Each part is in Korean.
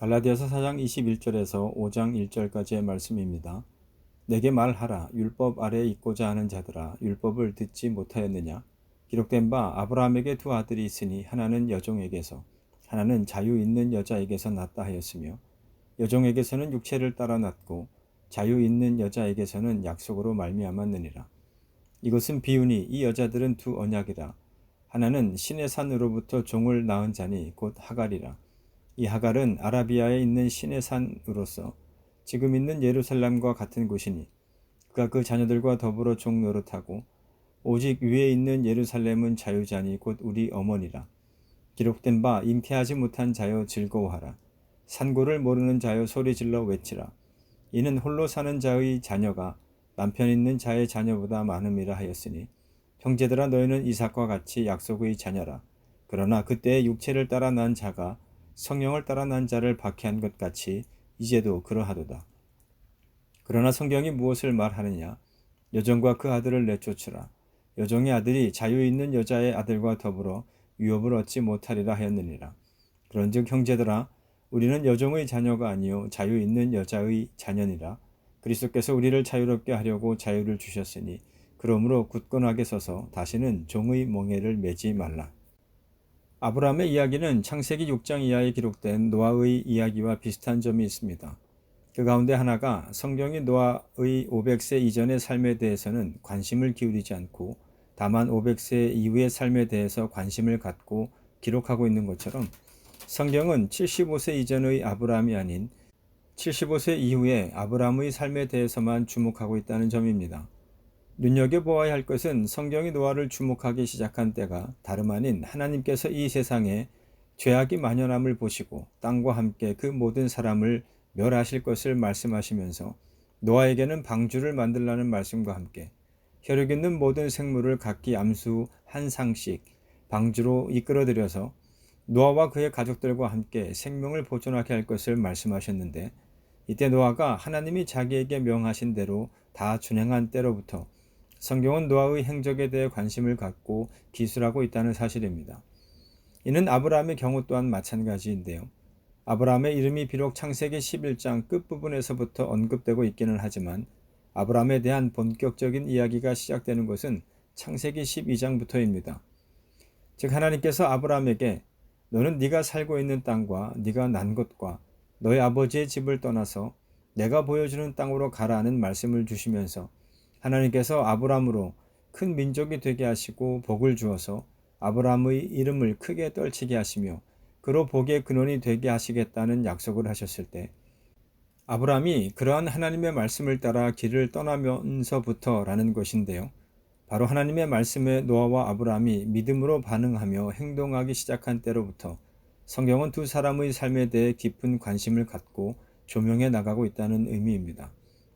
갈라디아서 4장 21절에서 5장 1절까지의 말씀입니다. 내게 말하라. 율법 아래에 있고자 하는 자들아, 율법을 듣지 못하였느냐? 기록된 바 아브라함에게 두 아들이 있으니 하나는 여종에게서 하나는 자유 있는 여자에게서 났다 하였으며, 여종에게서는 육체를 따라 났고 자유 있는 여자에게서는 약속으로 말미암았느니라. 이것은 비유니 이 여자들은 두 언약이라. 하나는 신의 산으로부터 종을 낳은 자니 곧 하갈이라. 이 하갈은 아라비아에 있는 신의 산으로서 지금 있는 예루살렘과 같은 곳이니 그가 그 자녀들과 더불어 종 노릇하고, 오직 위에 있는 예루살렘은 자유자니 곧 우리 어머니라. 기록된 바 잉태하지 못한 자여 즐거워하라. 산고를 모르는 자여 소리질러 외치라. 이는 홀로 사는 자의 자녀가 남편 있는 자의 자녀보다 많음이라 하였으니, 형제들아 너희는 이삭과 같이 약속의 자녀라. 그러나 그때의 육체를 따라 난 자가 성령을 따라 난 자를 박해한 것 같이 이제도 그러하도다. 그러나 성경이 무엇을 말하느냐? 여종과 그 아들을 내쫓으라. 여종의 아들이 자유 있는 여자의 아들과 더불어 유업을 얻지 못하리라 하였느니라. 그런즉 형제들아, 우리는 여종의 자녀가 아니요 자유 있는 여자의 자녀니라. 그리스도께서 우리를 자유롭게 하려고 자유를 주셨으니 그러므로 굳건하게 서서 다시는 종의 멍에를 매지 말라. 아브라함의 이야기는 창세기 6장 이하에 기록된 노아의 이야기와 비슷한 점이 있습니다. 그 가운데 하나가 성경이 노아의 500세 이전의 삶에 대해서는 관심을 기울이지 않고 다만 500세 이후의 삶에 대해서 관심을 갖고 기록하고 있는 것처럼, 성경은 75세 이전의 아브라함이 아닌 75세 이후의 아브라함의 삶에 대해서만 주목하고 있다는 점입니다. 눈여겨보아야 할 것은 성경이 노아를 주목하기 시작한 때가 다름 아닌 하나님께서 이 세상에 죄악이 만연함을 보시고 땅과 함께 그 모든 사람을 멸하실 것을 말씀하시면서 노아에게는 방주를 만들라는 말씀과 함께 혈육 있는 모든 생물을 각기 암수 한 상씩 방주로 이끌어들여서 노아와 그의 가족들과 함께 생명을 보존하게 할 것을 말씀하셨는데, 이때 노아가 하나님이 자기에게 명하신 대로 다 준행한 때로부터 성경은 노아의 행적에 대해 관심을 갖고 기술하고 있다는 사실입니다. 이는 아브라함의 경우 또한 마찬가지인데요. 아브라함의 이름이 비록 창세기 11장 끝부분에서부터 언급되고 있기는 하지만 아브라함에 대한 본격적인 이야기가 시작되는 것은 창세기 12장부터입니다. 즉 하나님께서 아브라함에게 너는 네가 살고 있는 땅과 네가 난 곳과 너의 아버지의 집을 떠나서 내가 보여주는 땅으로 가라는 말씀을 주시면서, 하나님께서 아브라함으로 큰 민족이 되게 하시고 복을 주어서 아브라함의 이름을 크게 떨치게 하시며 그로 복의 근원이 되게 하시겠다는 약속을 하셨을 때, 아브라함이 그러한 하나님의 말씀을 따라 길을 떠나면서부터라는 것인데요. 바로 하나님의 말씀에 노아와 아브라함이 믿음으로 반응하며 행동하기 시작한 때로부터 성경은 두 사람의 삶에 대해 깊은 관심을 갖고 조명해 나가고 있다는 의미입니다.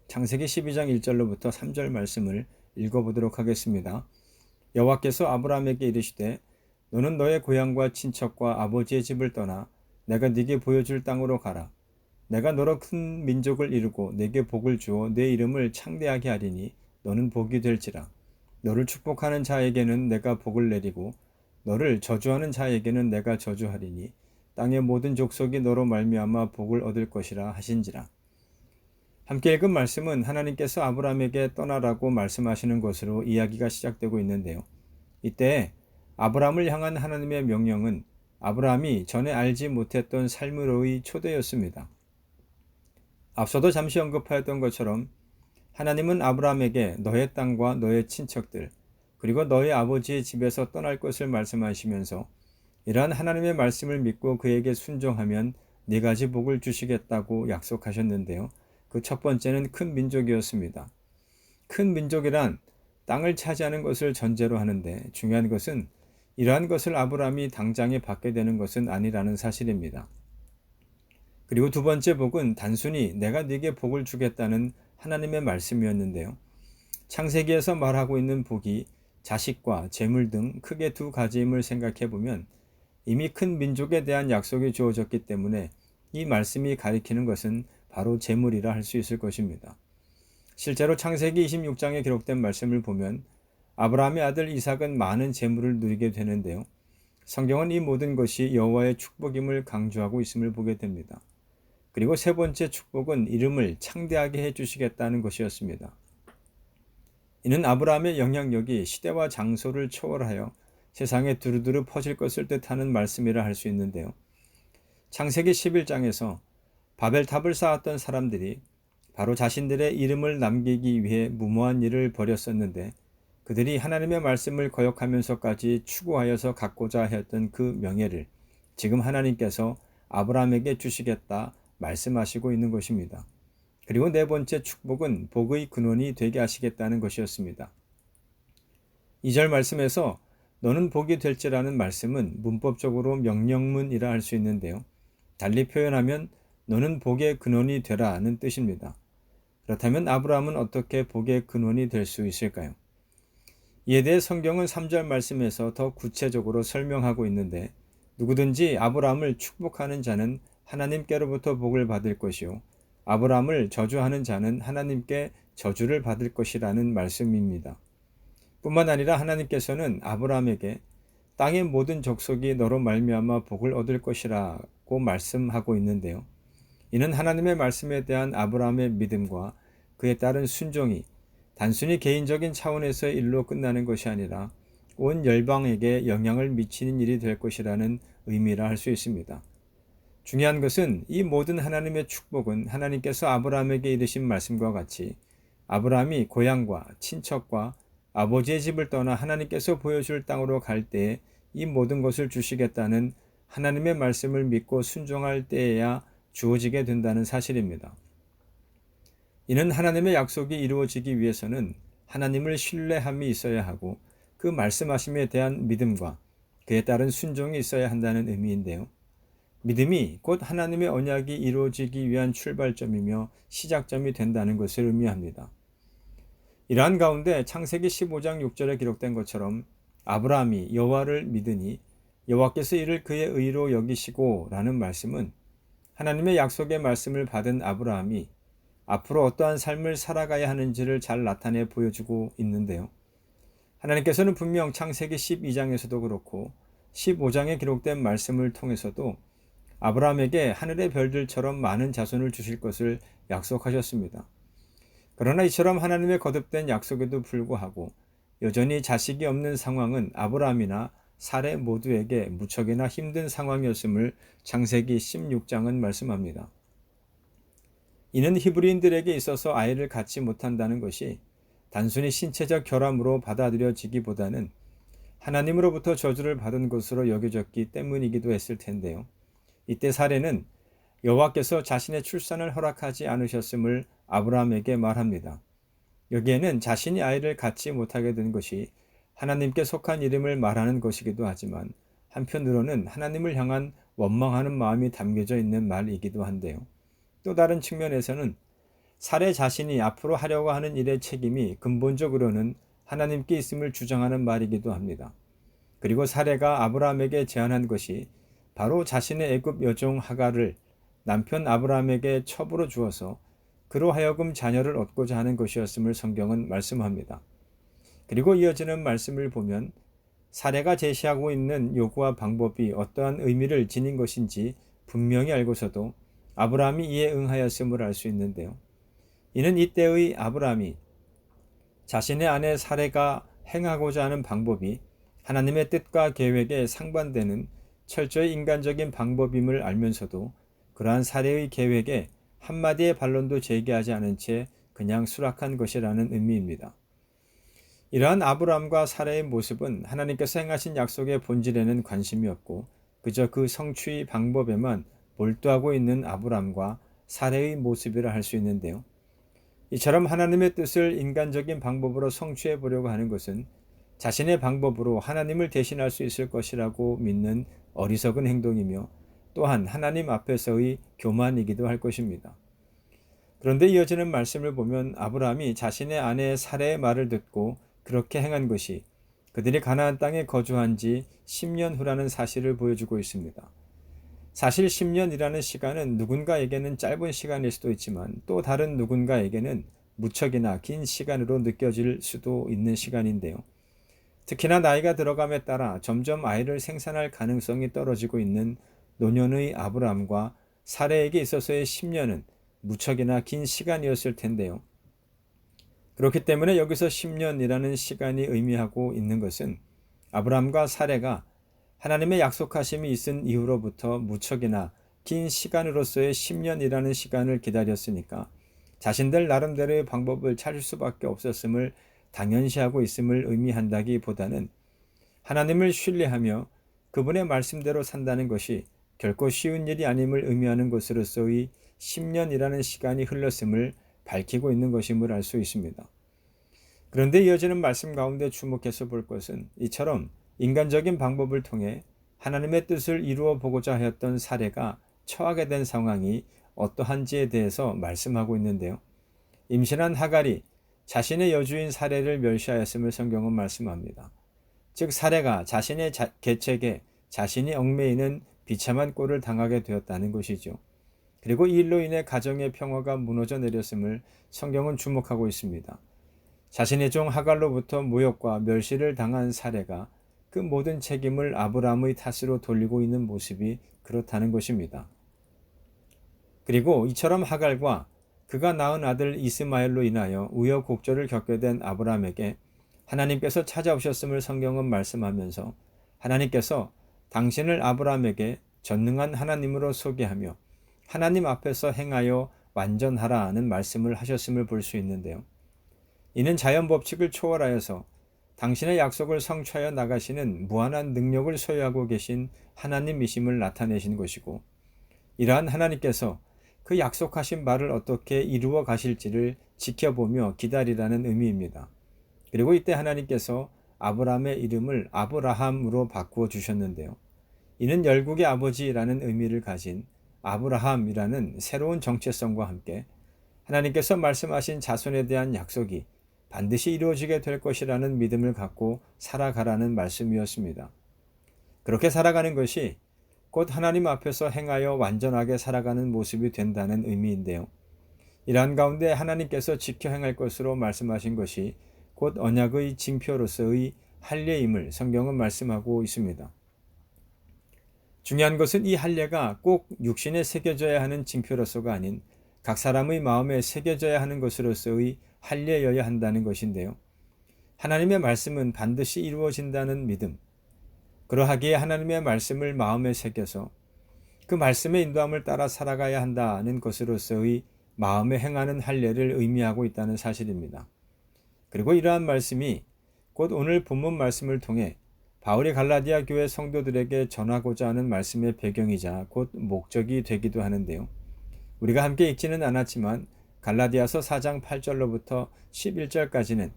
창세기 12장 1절로부터 3절 말씀을 읽어보도록 하겠습니다. 여호와께서 아브라함에게 이르시되 너는 너의 고향과 친척과 아버지의 집을 떠나 내가 네게 보여줄 땅으로 가라. 내가 너로 큰 민족을 이루고 네게 복을 주어 네 이름을 창대하게 하리니 너는 복이 될지라. 너를 축복하는 자에게는 내가 복을 내리고 너를 저주하는 자에게는 내가 저주하리니 땅의 모든 족속이 너로 말미암아 복을 얻을 것이라 하신지라. 함께 읽은 말씀은 하나님께서 아브라함에게 떠나라고 말씀하시는 것으로 이야기가 시작되고 있는데요. 이때 아브라함을 향한 하나님의 명령은 아브라함이 전에 알지 못했던 삶으로의 초대였습니다. 앞서도 잠시 언급하였던 것처럼 하나님은 아브라함에게 너의 땅과 너의 친척들 그리고 너의 아버지의 집에서 떠날 것을 말씀하시면서 이러한 하나님의 말씀을 믿고 그에게 순종하면 네 가지 복을 주시겠다고 약속하셨는데요. 그 첫 번째는 큰 민족이었습니다. 큰 민족이란 땅을 차지하는 것을 전제로 하는데, 중요한 것은 이러한 것을 아브라함이 당장에 받게 되는 것은 아니라는 사실입니다. 그리고 두 번째 복은 단순히 내가 네게 복을 주겠다는 하나님의 말씀이었는데요. 창세기에서 말하고 있는 복이 자식과 재물 등 크게 두 가지임을 생각해 보면 이미 큰 민족에 대한 약속이 주어졌기 때문에 이 말씀이 가리키는 것은 바로 재물이라 할 수 있을 것입니다. 실제로 창세기 26장에 기록된 말씀을 보면 아브라함의 아들 이삭은 많은 재물을 누리게 되는데요. 성경은 이 모든 것이 여호와의 축복임을 강조하고 있음을 보게 됩니다. 그리고 세 번째 축복은 이름을 창대하게 해주시겠다는 것이었습니다. 이는 아브라함의 영향력이 시대와 장소를 초월하여 세상에 두루두루 퍼질 것을 뜻하는 말씀이라 할 수 있는데요. 창세기 11장에서 바벨탑을 쌓았던 사람들이 바로 자신들의 이름을 남기기 위해 무모한 일을 벌였었는데, 그들이 하나님의 말씀을 거역하면서까지 추구하여서 갖고자 했던 그 명예를 지금 하나님께서 아브라함에게 주시겠다 말씀하시고 있는 것입니다. 그리고 네 번째 축복은 복의 근원이 되게 하시겠다는 것이었습니다. 2절 말씀에서 너는 복이 될지라는 말씀은 문법적으로 명령문이라 할 수 있는데요. 달리 표현하면 너는 복의 근원이 되라는 뜻입니다. 그렇다면 아브라함은 어떻게 복의 근원이 될 수 있을까요? 이에 대해 성경은 3절 말씀에서 더 구체적으로 설명하고 있는데, 누구든지 아브라함을 축복하는 자는 하나님께로부터 복을 받을 것이요 아브라함을 저주하는 자는 하나님께 저주를 받을 것이라는 말씀입니다. 뿐만 아니라 하나님께서는 아브라함에게 땅의 모든 족속이 너로 말미암아 복을 얻을 것이라고 말씀하고 있는데요. 이는 하나님의 말씀에 대한 아브라함의 믿음과 그에 따른 순종이 단순히 개인적인 차원에서의 일로 끝나는 것이 아니라 온 열방에게 영향을 미치는 일이 될 것이라는 의미라 할 수 있습니다. 중요한 것은 이 모든 하나님의 축복은 하나님께서 아브라함에게 이르신 말씀과 같이 아브라함이 고향과 친척과 아버지의 집을 떠나 하나님께서 보여줄 땅으로 갈 때에 이 모든 것을 주시겠다는 하나님의 말씀을 믿고 순종할 때에야 주어지게 된다는 사실입니다. 이는 하나님의 약속이 이루어지기 위해서는 하나님을 신뢰함이 있어야 하고 그 말씀하심에 대한 믿음과 그에 따른 순종이 있어야 한다는 의미인데요. 믿음이 곧 하나님의 언약이 이루어지기 위한 출발점이며 시작점이 된다는 것을 의미합니다. 이러한 가운데 창세기 15장 6절에 기록된 것처럼 아브라함이 여호와를 믿으니 여호와께서 이를 그의 의로 여기시고 라는 말씀은 하나님의 약속의 말씀을 받은 아브라함이 앞으로 어떠한 삶을 살아가야 하는지를 잘 나타내 보여주고 있는데요. 하나님께서는 분명 창세기 12장에서도 그렇고 15장에 기록된 말씀을 통해서도 아브라함에게 하늘의 별들처럼 많은 자손을 주실 것을 약속하셨습니다. 그러나 이처럼 하나님의 거듭된 약속에도 불구하고 여전히 자식이 없는 상황은 아브라함이나 사레 모두에게 무척이나 힘든 상황이었음을 창세기 16장은 말씀합니다. 이는 히브리인들에게 있어서 아이를 갖지 못한다는 것이 단순히 신체적 결함으로 받아들여지기보다는 하나님으로부터 저주를 받은 것으로 여겨졌기 때문이기도 했을 텐데요. 이때 사레는 여호와께서 자신의 출산을 허락하지 않으셨음을 아브라함에게 말합니다. 여기에는 자신이 아이를 갖지 못하게 된 것이 하나님께 속한 이름을 말하는 것이기도 하지만 한편으로는 하나님을 향한 원망하는 마음이 담겨져 있는 말이기도 한데요. 또 다른 측면에서는 사레 자신이 앞으로 하려고 하는 일의 책임이 근본적으로는 하나님께 있음을 주장하는 말이기도 합니다. 그리고 사레가 아브라함에게 제안한 것이 바로 자신의 애굽 여종 하갈을 남편 아브라함에게 첩으로 주어서 그로 하여금 자녀를 얻고자 하는 것이었음을 성경은 말씀합니다. 그리고 이어지는 말씀을 보면 사레가 제시하고 있는 요구와 방법이 어떠한 의미를 지닌 것인지 분명히 알고서도 아브라함이 이에 응하였음을 알 수 있는데요. 이는 이때의 아브라함이 자신의 아내 사레가 행하고자 하는 방법이 하나님의 뜻과 계획에 상반되는 철저히 인간적인 방법임을 알면서도 그러한 사레의 계획에 한마디의 반론도 제기하지 않은 채 그냥 수락한 것이라는 의미입니다. 이러한 아브라함과 사레의 모습은 하나님께서 행하신 약속의 본질에는 관심이 없고 그저 그 성취의 방법에만 몰두하고 있는 아브라함과 사레의 모습이라 할 수 있는데요. 이처럼 하나님의 뜻을 인간적인 방법으로 성취해 보려고 하는 것은 자신의 방법으로 하나님을 대신할 수 있을 것이라고 믿는 어리석은 행동이며 또한 하나님 앞에서의 교만이기도 할 것입니다. 그런데 이어지는 말씀을 보면 아브라함이 자신의 아내 사레의 말을 듣고 그렇게 행한 것이 그들이 가나안 땅에 거주한 지 10년 후라는 사실을 보여주고 있습니다. 사실 10년이라는 시간은 누군가에게는 짧은 시간일 수도 있지만 또 다른 누군가에게는 무척이나 긴 시간으로 느껴질 수도 있는 시간인데요. 특히나 나이가 들어감에 따라 점점 아이를 생산할 가능성이 떨어지고 있는 노년의 아브라함과 사레에게 있어서의 10년은 무척이나 긴 시간이었을 텐데요. 그렇기 때문에 여기서 10년이라는 시간이 의미하고 있는 것은 아브라함과 사레가 하나님의 약속하심이 있은 이후로부터 무척이나 긴 시간으로서의 10년이라는 시간을 기다렸으니까 자신들 나름대로의 방법을 찾을 수밖에 없었음을 당연시하고 있음을 의미한다기보다는 하나님을 신뢰하며 그분의 말씀대로 산다는 것이 결코 쉬운 일이 아님을 의미하는 것으로서의 10년이라는 시간이 흘렀음을 밝히고 있는 것임을 알 수 있습니다. 그런데 이어지는 말씀 가운데 주목해서 볼 것은 이처럼 인간적인 방법을 통해 하나님의 뜻을 이루어 보고자 하였던 사례가 처하게 된 상황이 어떠한지에 대해서 말씀하고 있는데요. 임신한 하갈이 자신의 여주인 사례를 멸시하였음을 성경은 말씀합니다. 즉 사례가 자신의 계책에 자신이 얽매이는 비참한 꼴을 당하게 되었다는 것이죠. 그리고 이 일로 인해 가정의 평화가 무너져 내렸음을 성경은 주목하고 있습니다. 자신의 종 하갈로부터 모욕과 멸시를 당한 사례가 그 모든 책임을 아브라함의 탓으로 돌리고 있는 모습이 그렇다는 것입니다. 그리고 이처럼 하갈과 그가 낳은 아들 이스마엘로 인하여 우여곡절을 겪게 된 아브라함에게 하나님께서 찾아오셨음을 성경은 말씀하면서 하나님께서 당신을 아브라함에게 전능한 하나님으로 소개하며 하나님 앞에서 행하여 완전하라는 말씀을 하셨음을 볼 수 있는데요. 이는 자연 법칙을 초월하여서 당신의 약속을 성취하여 나가시는 무한한 능력을 소유하고 계신 하나님이심을 나타내신 것이고, 이러한 하나님께서 그 약속하신 바를 어떻게 이루어 가실지를 지켜보며 기다리라는 의미입니다. 그리고 이때 하나님께서 아브라함의 이름을 아브라함으로 바꾸어 주셨는데요. 이는 열국의 아버지라는 의미를 가진 아브라함이라는 새로운 정체성과 함께 하나님께서 말씀하신 자손에 대한 약속이 반드시 이루어지게 될 것이라는 믿음을 갖고 살아가라는 말씀이었습니다. 그렇게 살아가는 것이 곧 하나님 앞에서 행하여 완전하게 살아가는 모습이 된다는 의미인데요. 이러한 가운데 하나님께서 지켜 행할 것으로 말씀하신 것이 곧 언약의 징표로서의 할례임을 성경은 말씀하고 있습니다. 중요한 것은 이 할례가 꼭 육신에 새겨져야 하는 징표로서가 아닌 각 사람의 마음에 새겨져야 하는 것으로서의 할례여야 한다는 것인데요. 하나님의 말씀은 반드시 이루어진다는 믿음, 그러하기에 하나님의 말씀을 마음에 새겨서 그 말씀의 인도함을 따라 살아가야 한다는 것으로서의 마음에 행하는 할례를 의미하고 있다는 사실입니다. 그리고 이러한 말씀이 곧 오늘 본문 말씀을 통해 바울이 갈라디아 교회 성도들에게 전하고자 하는 말씀의 배경이자 곧 목적이 되기도 하는데요. 우리가 함께 읽지는 않았지만 갈라디아서 4장 8절로부터 11절까지는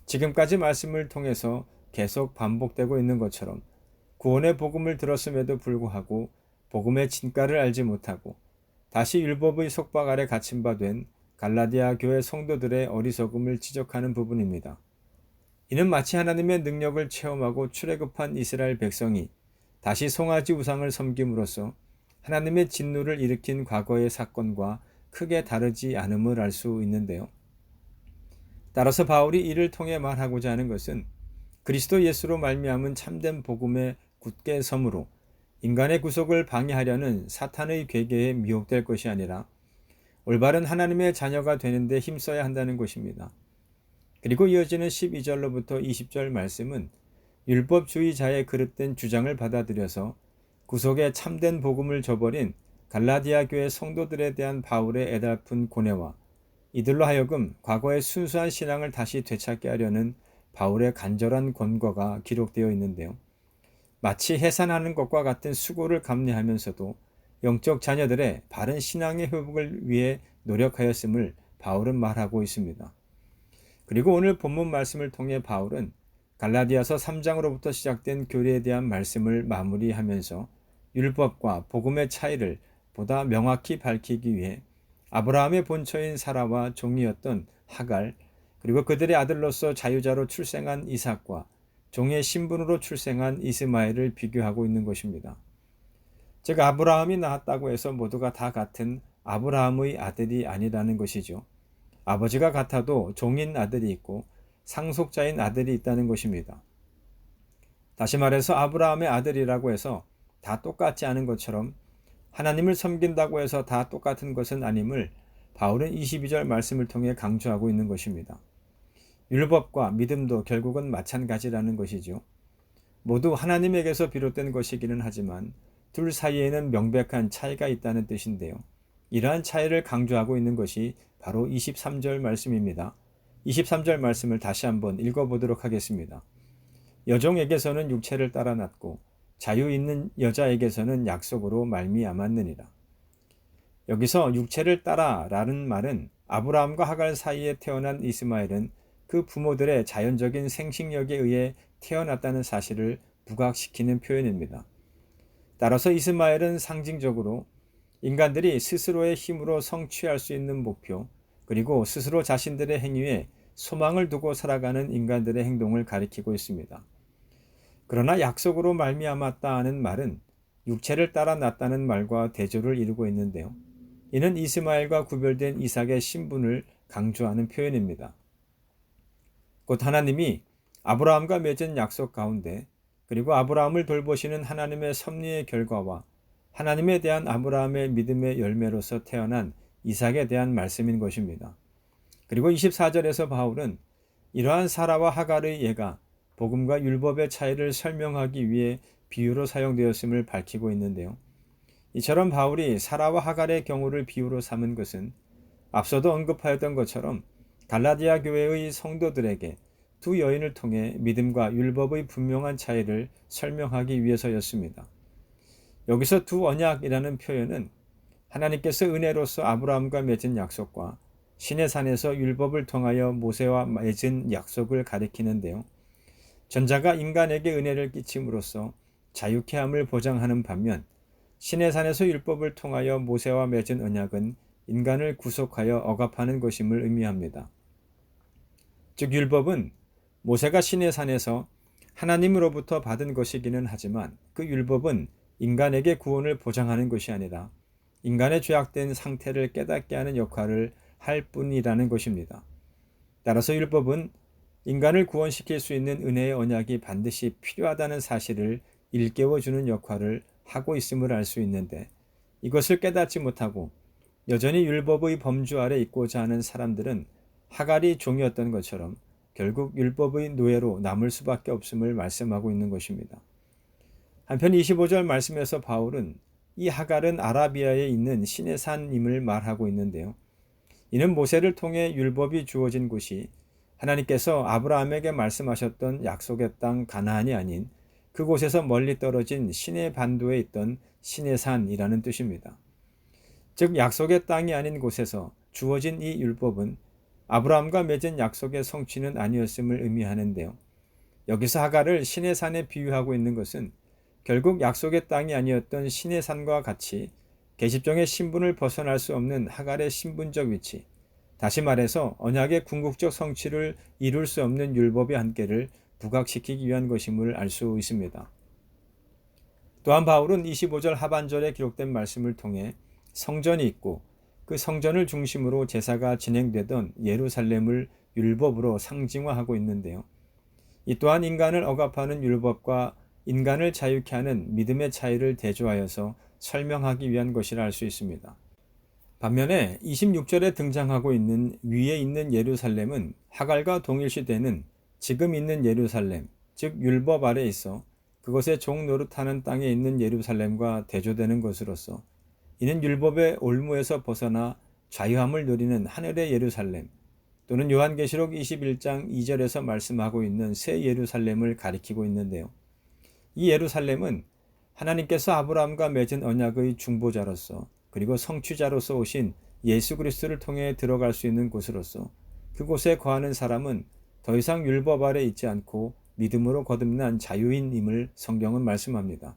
지금까지 말씀을 통해서 계속 반복되고 있는 것처럼 구원의 복음을 들었음에도 불구하고 복음의 진가를 알지 못하고 다시 율법의 속박 아래 갇힌 바 된 갈라디아 교회 성도들의 어리석음을 지적하는 부분입니다. 이는 마치 하나님의 능력을 체험하고 출애굽한 이스라엘 백성이 다시 송아지 우상을 섬김으로써 하나님의 진노를 일으킨 과거의 사건과 크게 다르지 않음을 알 수 있는데요. 따라서 바울이 이를 통해 말하고자 하는 것은 그리스도 예수로 말미암은 참된 복음에 굳게 섬으로 인간의 구속을 방해하려는 사탄의 괴계에 미혹될 것이 아니라 올바른 하나님의 자녀가 되는데 힘써야 한다는 것입니다. 그리고 이어지는 12절로부터 20절 말씀은 율법주의자의 그릇된 주장을 받아들여서 구속의 참된 복음을 저버린 갈라디아 교회 성도들에 대한 바울의 애달픈 고뇌와 이들로 하여금 과거의 순수한 신앙을 다시 되찾게 하려는 바울의 간절한 권고가 기록되어 있는데요. 마치 해산하는 것과 같은 수고를 감내하면서도 영적 자녀들의 바른 신앙의 회복을 위해 노력하였음을 바울은 말하고 있습니다. 그리고 오늘 본문 말씀을 통해 바울은 갈라디아서 3장으로부터 시작된 교리에 대한 말씀을 마무리하면서 율법과 복음의 차이를 보다 명확히 밝히기 위해 아브라함의 본처인 사라와 종이었던 하갈, 그리고 그들의 아들로서 자유자로 출생한 이삭과 종의 신분으로 출생한 이스마엘을 비교하고 있는 것입니다. 즉 아브라함이 낳았다고 해서 모두가 다 같은 아브라함의 아들이 아니라는 것이죠. 아버지가 같아도 종인 아들이 있고 상속자인 아들이 있다는 것입니다. 다시 말해서 아브라함의 아들이라고 해서 다 똑같지 않은 것처럼 하나님을 섬긴다고 해서 다 똑같은 것은 아님을 바울은 22절 말씀을 통해 강조하고 있는 것입니다. 율법과 믿음도 결국은 마찬가지라는 것이죠. 모두 하나님에게서 비롯된 것이기는 하지만 둘 사이에는 명백한 차이가 있다는 뜻인데요. 이러한 차이를 강조하고 있는 것이 바로 23절 말씀입니다. 23절 말씀을 다시 한번 읽어보도록 하겠습니다. 여종에게서는 육체를 따라 났고 자유 있는 여자에게서는 약속으로 말미암았느니라. 여기서 육체를 따라 라는 말은 아브라함과 하갈 사이에 태어난 이스마엘은 그 부모들의 자연적인 생식력에 의해 태어났다는 사실을 부각시키는 표현입니다. 따라서 이스마엘은 상징적으로 인간들이 스스로의 힘으로 성취할 수 있는 목표, 그리고 스스로 자신들의 행위에 소망을 두고 살아가는 인간들의 행동을 가리키고 있습니다. 그러나 약속으로 말미암았다는 말은 육체를 따라 났다는 말과 대조를 이루고 있는데요. 이는 이스마엘과 구별된 이삭의 신분을 강조하는 표현입니다. 곧 하나님이 아브라함과 맺은 약속 가운데 그리고 아브라함을 돌보시는 하나님의 섭리의 결과와 하나님에 대한 아브라함의 믿음의 열매로서 태어난 이삭에 대한 말씀인 것입니다. 그리고 24절에서 바울은 이러한 사라와 하갈의 예가 복음과 율법의 차이를 설명하기 위해 비유로 사용되었음을 밝히고 있는데요. 이처럼 바울이 사라와 하갈의 경우를 비유로 삼은 것은 앞서도 언급하였던 것처럼 갈라디아 교회의 성도들에게 두 여인을 통해 믿음과 율법의 분명한 차이를 설명하기 위해서였습니다. 여기서 두 언약이라는 표현은 하나님께서 은혜로서 아브라함과 맺은 약속과 신의 산에서 율법을 통하여 모세와 맺은 약속을 가리키는데요. 전자가 인간에게 은혜를 끼침으로써 자유케 함을 보장하는 반면 신의 산에서 율법을 통하여 모세와 맺은 언약은 인간을 구속하여 억압하는 것임을 의미합니다. 즉 율법은 모세가 신의 산에서 하나님으로부터 받은 것이기는 하지만 그 율법은 인간에게 구원을 보장하는 것이 아니라 인간의 죄악된 상태를 깨닫게 하는 역할을 할 뿐이라는 것입니다. 따라서 율법은 인간을 구원시킬 수 있는 은혜의 언약이 반드시 필요하다는 사실을 일깨워주는 역할을 하고 있음을 알 수 있는데 이것을 깨닫지 못하고 여전히 율법의 범주 아래 있고자 하는 사람들은 하갈이 종이었던 것처럼 결국 율법의 노예로 남을 수밖에 없음을 말씀하고 있는 것입니다. 한편 25절 말씀에서 바울은 이 하갈은 아라비아에 있는 신의 산임을 말하고 있는데요. 이는 모세를 통해 율법이 주어진 곳이 하나님께서 아브라함에게 말씀하셨던 약속의 땅 가나안이 아닌 그곳에서 멀리 떨어진 시내 반도에 있던 신의 산이라는 뜻입니다. 즉 약속의 땅이 아닌 곳에서 주어진 이 율법은 아브라함과 맺은 약속의 성취는 아니었음을 의미하는데요. 여기서 하갈을 신의 산에 비유하고 있는 것은 결국 약속의 땅이 아니었던 신의 산과 같이 계집종의 신분을 벗어날 수 없는 하갈의 신분적 위치, 다시 말해서 언약의 궁극적 성취를 이룰 수 없는 율법의 한계를 부각시키기 위한 것임을 알 수 있습니다. 또한 바울은 25절 하반절에 기록된 말씀을 통해 성전이 있고 그 성전을 중심으로 제사가 진행되던 예루살렘을 율법으로 상징화하고 있는데요. 이 또한 인간을 억압하는 율법과 인간을 자유케 하는 믿음의 차이를 대조하여서 설명하기 위한 것이라 할 수 있습니다. 반면에 26절에 등장하고 있는 위에 있는 예루살렘은 하갈과 동일시되는 지금 있는 예루살렘, 즉 율법 아래 있어 그것의 종 노릇하는 땅에 있는 예루살렘과 대조되는 것으로서 이는 율법의 올무에서 벗어나 자유함을 누리는 하늘의 예루살렘 또는 요한계시록 21장 2절에서 말씀하고 있는 새 예루살렘을 가리키고 있는데요. 이 예루살렘은 하나님께서 아브라함과 맺은 언약의 중보자로서 그리고 성취자로서 오신 예수 그리스도를 통해 들어갈 수 있는 곳으로서 그곳에 거하는 사람은 더 이상 율법 아래 있지 않고 믿음으로 거듭난 자유인임을 성경은 말씀합니다.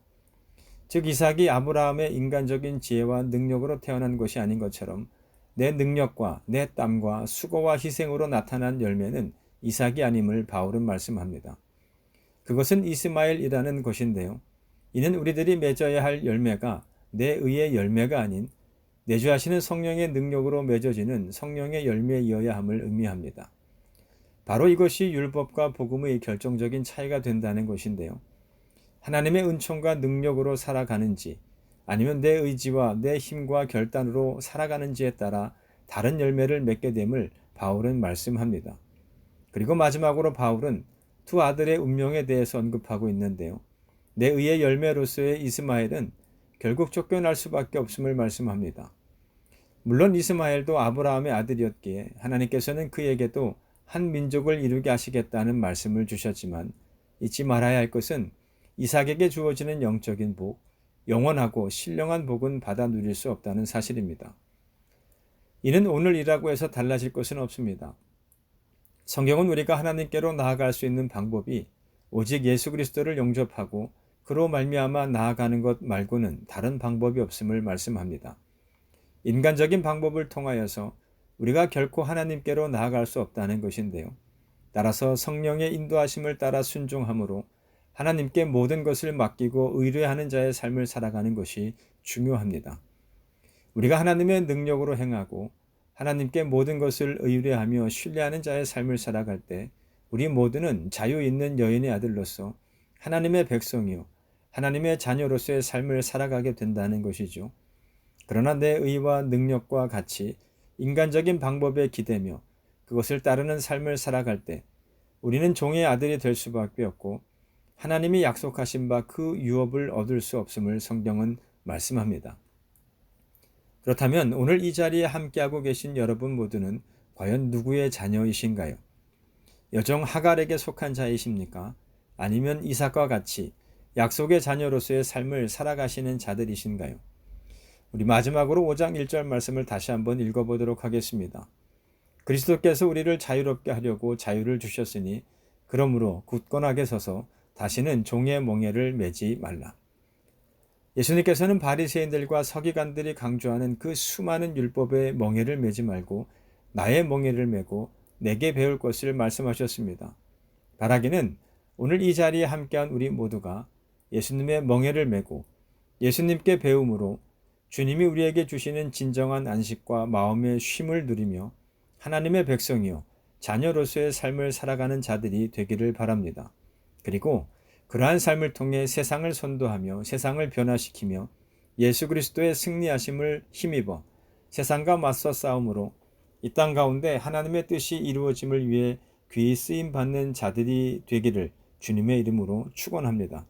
즉 이삭이 아브라함의 인간적인 지혜와 능력으로 태어난 것이 아닌 것처럼 내 능력과 내 땀과 수고와 희생으로 나타난 열매는 이삭이 아님을 바울은 말씀합니다. 그것은 이스마엘이라는 것인데요. 이는 우리들이 맺어야 할 열매가 내 의의 열매가 아닌 내주하시는 성령의 능력으로 맺어지는 성령의 열매이어야 함을 의미합니다. 바로 이것이 율법과 복음의 결정적인 차이가 된다는 것인데요. 하나님의 은총과 능력으로 살아가는지 아니면 내 의지와 내 힘과 결단으로 살아가는지에 따라 다른 열매를 맺게 됨을 바울은 말씀합니다. 그리고 마지막으로 바울은 두 아들의 운명에 대해서 언급하고 있는데요. 내 의의 열매로서의 이스마엘은 결국 쫓겨날 수밖에 없음을 말씀합니다. 물론 이스마엘도 아브라함의 아들이었기에 하나님께서는 그에게도 한 민족을 이루게 하시겠다는 말씀을 주셨지만 잊지 말아야 할 것은 이삭에게 주어지는 영적인 복, 영원하고 신령한 복은 받아 누릴 수 없다는 사실입니다. 이는 오늘이라고 해서 달라질 것은 없습니다. 성경은 우리가 하나님께로 나아갈 수 있는 방법이 오직 예수 그리스도를 영접하고 그로 말미암아 나아가는 것 말고는 다른 방법이 없음을 말씀합니다. 인간적인 방법을 통하여서 우리가 결코 하나님께로 나아갈 수 없다는 것인데요. 따라서 성령의 인도하심을 따라 순종함으로 하나님께 모든 것을 맡기고 의뢰하는 자의 삶을 살아가는 것이 중요합니다. 우리가 하나님의 능력으로 행하고 하나님께 모든 것을 의뢰하며 신뢰하는 자의 삶을 살아갈 때 우리 모두는 자유 있는 여인의 아들로서 하나님의 백성이요 하나님의 자녀로서의 삶을 살아가게 된다는 것이죠. 그러나 내 의와 능력과 같이 인간적인 방법에 기대며 그것을 따르는 삶을 살아갈 때 우리는 종의 아들이 될 수밖에 없고 하나님이 약속하신 바 그 유업을 얻을 수 없음을 성경은 말씀합니다. 그렇다면 오늘 이 자리에 함께하고 계신 여러분 모두는 과연 누구의 자녀이신가요? 여정 하갈에게 속한 자이십니까? 아니면 이삭과 같이 약속의 자녀로서의 삶을 살아가시는 자들이신가요? 우리 마지막으로 5장 1절 말씀을 다시 한번 읽어보도록 하겠습니다. 그리스도께서 우리를 자유롭게 하려고 자유를 주셨으니 그러므로 굳건하게 서서 다시는 종의 멍에를 매지 말라. 예수님께서는 바리새인들과 서기관들이 강조하는 그 수많은 율법의 멍에를 매지 말고 나의 멍에를 매고 내게 배울 것을 말씀하셨습니다. 바라기는 오늘 이 자리에 함께한 우리 모두가 예수님의 멍에를 매고 예수님께 배움으로 주님이 우리에게 주시는 진정한 안식과 마음의 쉼을 누리며 하나님의 백성이요 자녀로서의 삶을 살아가는 자들이 되기를 바랍니다. 그리고 그러한 삶을 통해 세상을 선도하며 세상을 변화시키며 예수 그리스도의 승리하심을 힘입어 세상과 맞서 싸움으로 이 땅 가운데 하나님의 뜻이 이루어짐을 위해 귀히 쓰임 받는 자들이 되기를 주님의 이름으로 축원합니다.